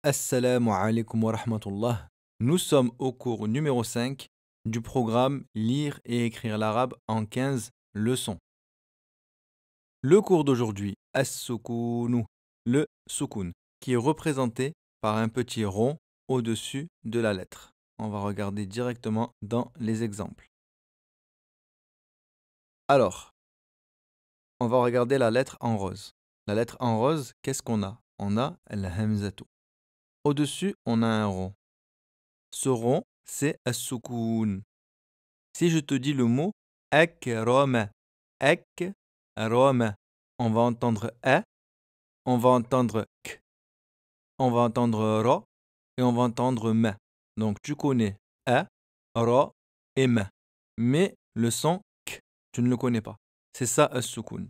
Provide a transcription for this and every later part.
Assalamu alaikum wa rahmatullah. Nous sommes au cours numéro 5 du programme Lire et écrire l'arabe en 15 leçons. Le cours d'aujourd'hui, as-sukunu, le sukun, qui est représenté par un petit rond au-dessus de la lettre. On va regarder directement dans les exemples. Alors, on va regarder la lettre en rose. La lettre en rose, qu'est-ce qu'on a? On a al-hamzatu. Au-dessus, on a un rond. Ce rond, c'est as-sukun. Si je te dis le mot akrama, akrama, on va entendre a, on va entendre k, on va entendre ra et on va entendre ma. Donc tu connais a, ra et ma. Mais le son k, tu ne le connais pas. C'est ça as-sukun.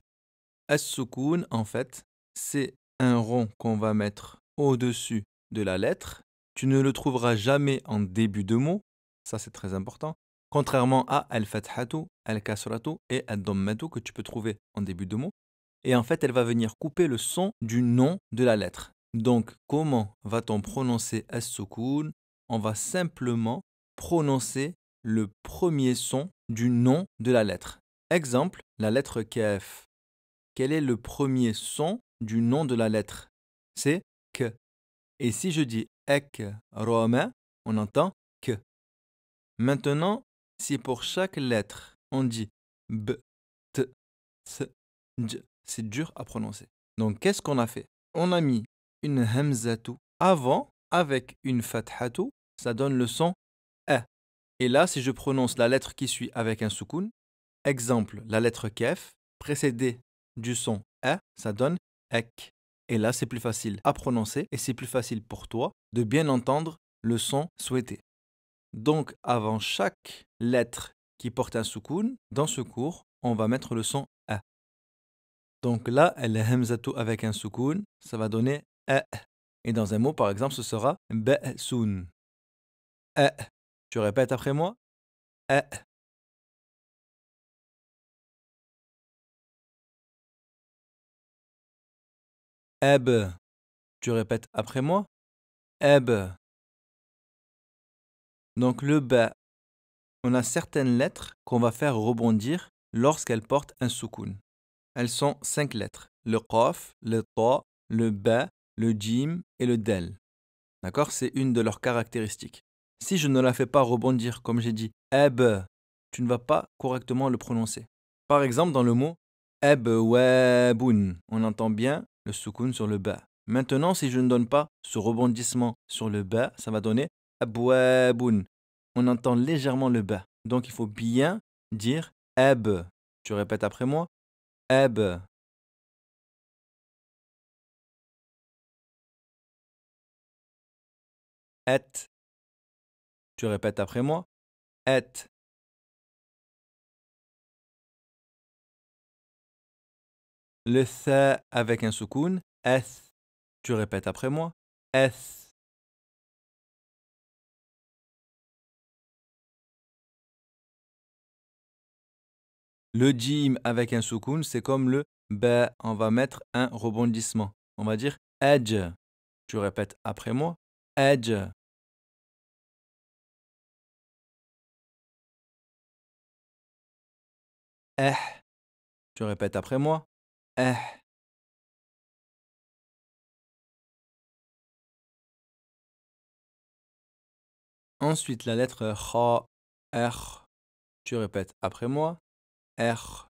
As-sukun, en fait, c'est un rond qu'on va mettre au-dessus de la lettre. Tu ne le trouveras jamais en début de mot. Ça, c'est très important. Contrairement à al-fathatu, al-kasratu et al-dhammatu que tu peux trouver en début de mot. Et en fait, elle va venir couper le son du nom de la lettre. Donc, comment va-t-on prononcer as-sukun? On va simplement prononcer le premier son du nom de la lettre. Exemple, la lettre kaf. Quel est le premier son du nom de la lettre? C'est k. Et si je dis ek roma, on entend que. Maintenant, si pour chaque lettre, on dit b, t, s, j, c'est dur à prononcer. Donc, qu'est-ce qu'on a fait? On a mis une hamzatu avant avec une fathatu, ça donne le son a. Et là, si je prononce la lettre qui suit avec un soukoun, exemple, la lettre kef, précédée du son a, ça donne ek. Et là, c'est plus facile à prononcer et c'est plus facile pour toi de bien entendre le son souhaité. Donc, avant chaque lettre qui porte un soukoun, dans ce cours, on va mettre le son a. Donc là, el hamzatu avec un soukoun, ça va donner a. Et dans un mot, par exemple, ce sera ba'sun. A. Tu répètes après moi? A. Ab. Tu répètes après moi? Ab. Donc le ba, on a certaines lettres qu'on va faire rebondir lorsqu'elles portent un soukoun. Elles sont 5 lettres. Le qaf, le ta, le ba, le jim et le del. D'accord? C'est une de leurs caractéristiques. Si je ne la fais pas rebondir, comme j'ai dit, ab, tu ne vas pas correctement le prononcer. Par exemple, dans le mot abwabun, on entend bien le soukoun sur le ba. Maintenant, si je ne donne pas ce rebondissement sur le ba, ça va donner abwabun. On entend légèrement le ba. Donc, il faut bien dire ab. Tu répètes après moi? Ab. Et. Tu répètes après moi? Et. Le tha avec un soukoun, eth. Tu répètes après moi? Eth. Le jim avec un soukoun, c'est comme le ba. On va mettre un rebondissement. On va dire edge. Tu répètes après moi? Edge. Eh. Tu répètes après moi? Eh. Ensuite, la lettre kha, r. Tu répètes après moi? R.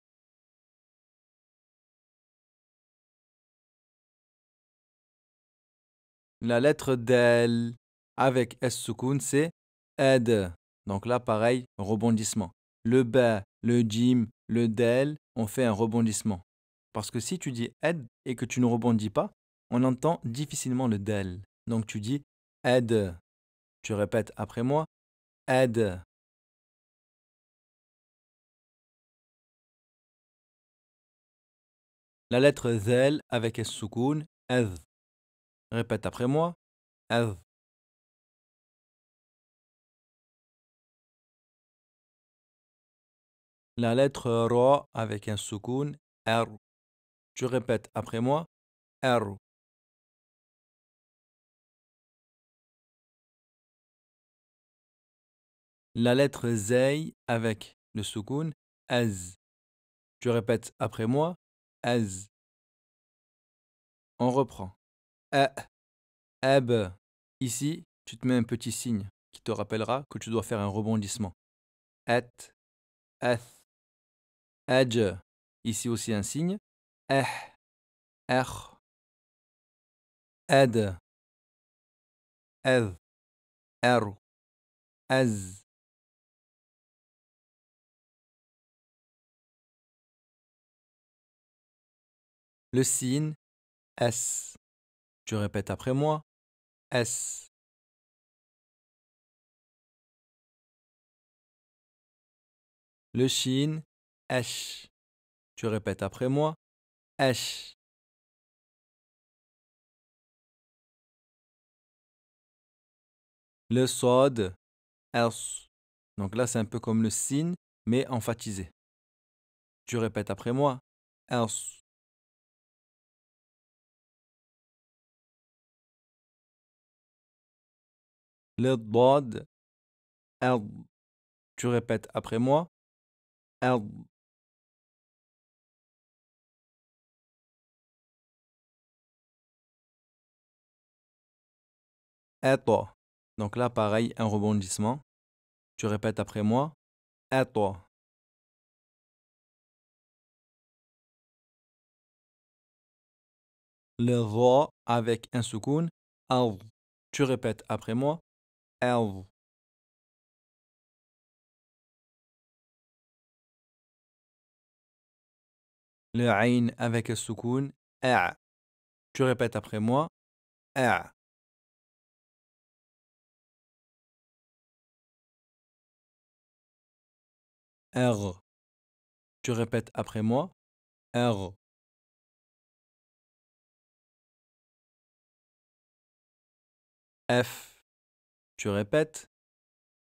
La lettre del avec S soukoun, c'est ed. Donc là, pareil, rebondissement. Le ba, le jim, le del, on fait un rebondissement. Parce que si tu dis ed et que tu ne rebondis pas, on entend difficilement le del. Donc tu dis ed. Tu répètes après moi, ed. La lettre zel avec S soukoun, ed. Répète après moi, ed. La lettre ra avec un soukoun, r. Tu répètes après moi, r. La lettre zay avec le soukoun, az. Tu répètes après moi, az. On reprend. Ab. Ici, tu te mets un petit signe qui te rappellera que tu dois faire un rebondissement. At, ath, aj. Ici aussi un signe. Akh, ad, ad, ar, az. Le signe, s. Tu répètes après moi, s. Le shin, h. Tu répètes après moi, h. Le sod, s. Donc là, c'est un peu comme le sin, mais emphatisé. Tu répètes après moi, s. Le dod, ard. Tu répètes après moi, ard. Ato. Donc là, pareil, un rebondissement. Tu répètes après moi, ato. Le ro avec un soukoun, ard. Tu répètes après moi, ard. Le ain avec un soukoun, a. Tu répètes après moi, a. R. Tu répètes après moi, R. F. Tu répètes,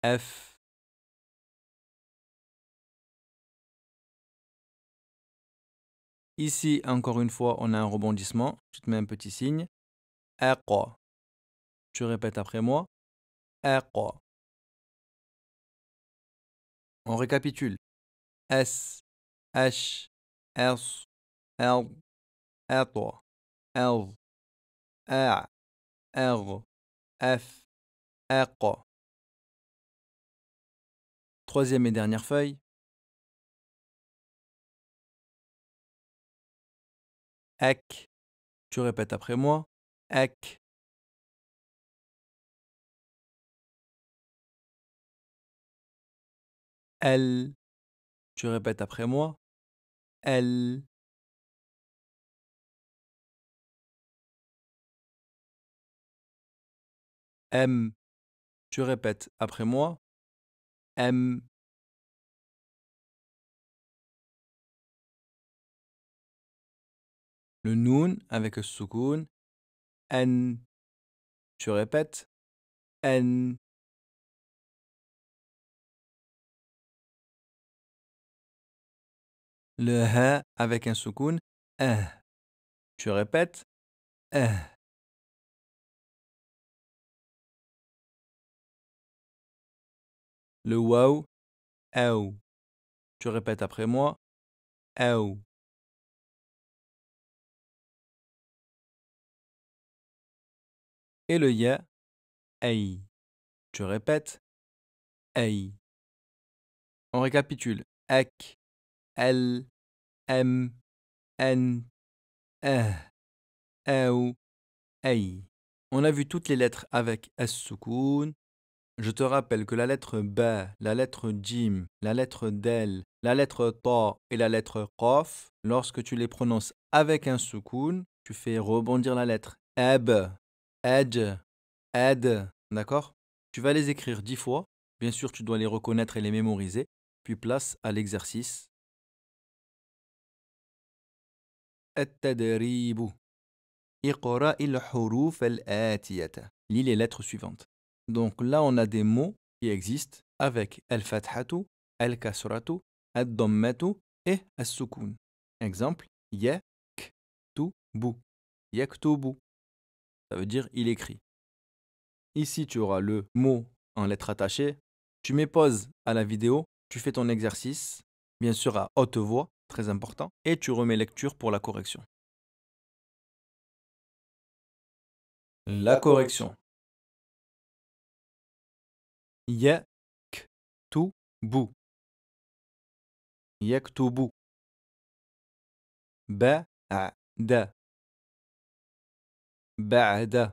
F. Ici, encore une fois, on a un rebondissement. Tu te mets un petit signe. Aqwa. Tu répètes après moi, Aqwa. On récapitule. S, H, S, L, Aqwa, L, A, R, F, Aqwa. Troisième et dernière feuille. Ek. Tu répètes après moi, Ek. L. Tu répètes après moi, L. M. Tu répètes après moi, M. Le noun avec le soukoun, N. Tu répètes, N. Le ha avec un soukoun, Tu répètes, Le waw, aou. Tu répètes après moi, aou. Et le ya, aï. Tu répètes, aï. On récapitule. Ek, el, m, n, aou, aï. On a vu toutes les lettres avec as-soukoun. Je te rappelle que la lettre ba, la lettre jim, la lettre del, la lettre ta et la lettre qaf, lorsque tu les prononces avec un soukoun, tu fais rebondir la lettre ab, aj, ad. D'accord? Tu vas les écrire 10 fois. Bien sûr, tu dois les reconnaître et les mémoriser. Puis place à l'exercice. التدريب. اقرأ الحروف الآتية. Lis les lettres suivantes. Donc là, on a des mots qui existent avec al-fathatu, al-kasratu, ad-dammatu et as-sukun. Exemple, yaktubu. Yaktubu. Ça veut dire il écrit. Ici, tu auras le mot en lettres attachées, Tu mets pause à la vidéo, tu fais ton exercice, bien sûr à haute voix, très important, et tu remets lecture pour la correction. La correction. يكتب يكتب بعد بعد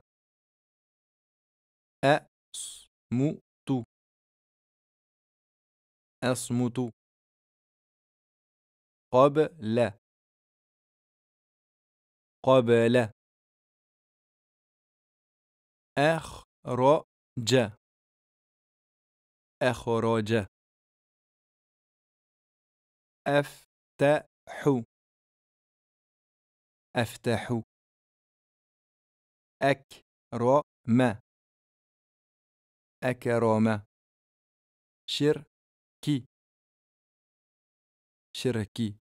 أصمت أصمت قبل قبل أخرج أخرج أفتح أفتح أكرم أكرم شركي شركي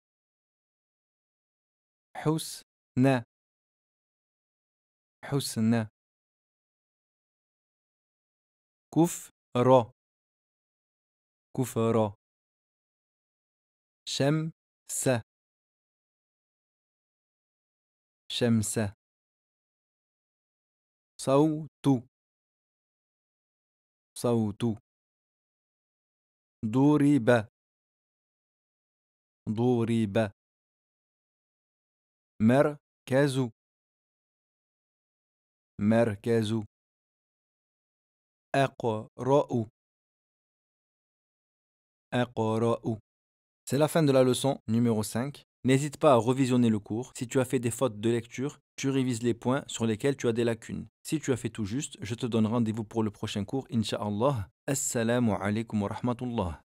حسن حسن كفر كفر شمس شمس صوت صوت ضرب ضرب مركز مركز أقرأ أقرأ. C'est la fin de la leçon numéro 5. N'hésite pas à revisionner le cours. Si tu as fait des fautes de lecture, tu révises les points sur lesquels tu as des lacunes. Si tu as fait tout juste, je te donne rendez-vous pour le prochain cours, Inch'Allah. Assalamu alaikum wa rahmatullah.